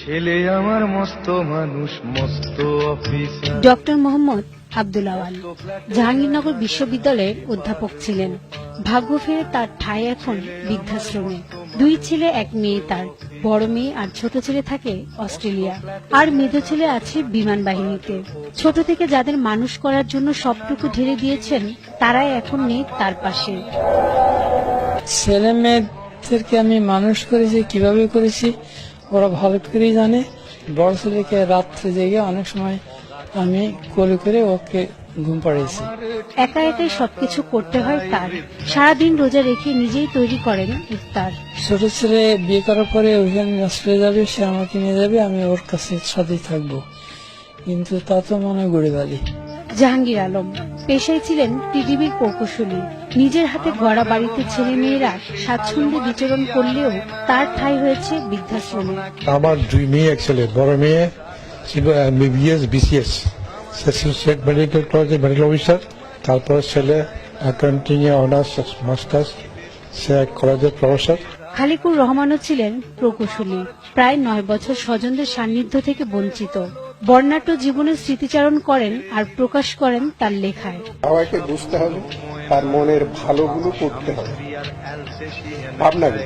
ছেলে আমার মস্ত মানুষ, মস্ত অফিসার। ডক্টর মোহাম্মদ আব্দুল আওয়াল জাহাঙ্গীরনগর বিশ্ববিদ্যালয়ের অধ্যাপক ছিলেন। ভাগ্য ফেরে তার ঠাঁই এখন বৃদ্ধাশ্রমে। 2 ছেলে 1 মেয়ে তার। বড় মেয়ে আর ছোট ছেলে থাকে অস্ট্রেলিয়া, আর মেজো ছেলে আছে বিমান বাহিনীতে। ছোট থেকে যাদের মানুষ করার জন্য সবটুকু ঢেলে দিয়েছেন, তারাই এখন নেই তার পাশে। ছেলে মেয়েদেরকে আমি মানুষ করেছি, কিভাবে করেছি ওরা ভালো করেই জানে। বড় ছেলেকে রাত্রে জেগে অনেক সময় আমি কোলে করে ওকে ঘুম পাড়িয়েছি। একা একাই সবকিছু করতে হয় তার। সারাদিন রোজা রেখে নিজেই তৈরি করেন ইফতার। ছোট ছেলে বিয়ে করার পরে ওইখানে হসপিটালে যাবে, সে আমাকে নিয়ে যাবে, আমি ওর কাছে সাথেই থাকবো, কিন্তু তা তো মনে গড়ে বালি। জাহাঙ্গীর আলম পেশায় ছিলেন টিডিবির প্রকৌশলী। নিজের হাতে গড়া বাড়িতে ছেলে মেয়েরা স্বাচ্ছন্দ্যে বিচরণ করলেও তার ঠাঁই হয়েছে বৃদ্ধাশ্রমে। আমার 2 মেয়ে 1 ছেলে। বড় মেয়ে ছিল MBBS BCS, শেখ মেডিকেল কলেজের মেডিকেল অফিসার। তারপর ছেলে অ্যাকাউন্টিং এ অনার্স মাস্টার্স, সে এক কলেজের প্রফেসর। খালিকুর রহমানও ছিলেন প্রকৌশলী। প্রায় 9 বছর স্বজনদের সান্নিধ্য থেকে বঞ্চিত। বর্ণাঢ্য জীবনের স্মৃতিচারণ করেন আর প্রকাশ করেন তার লেখায়। সবাইকে বুঝতে হবে, তার মনের ভালোগুলো করতে হবে, ভাবনাগুলো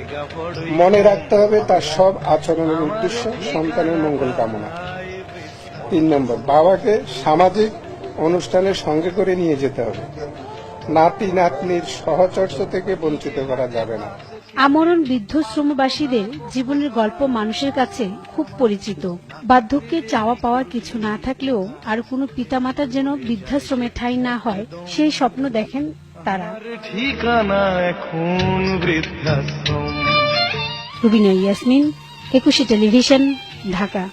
মনে রাখতে হবে, তার সব আচরণের উদ্দেশ্য সন্তানের মঙ্গল কামনা। 3 নম্বর, বাবাকে সামাজিক অনুষ্ঠানের সঙ্গে করে নিয়ে যেতে হবে। নাতি নাতনির সহচর্য থেকে বঞ্চিত করা যাবে না। আমরণ বৃদ্ধাশ্রমবাসীদের জীবনের গল্প মানুষের কাছে খুব পরিচিত। বার্ধক্যে চাওয়া পাওয়ার কিছু না থাকলেও আর কোনো পিতামাতার যেন বৃদ্ধাশ্রমে ঠাঁই না হয়, সেই স্বপ্ন দেখেন তারা। ঠিকানা এখন বৃদ্ধাশ্রম। রুবিনা ইয়াসমিন, 21 টেলিভিশন, ঢাকা।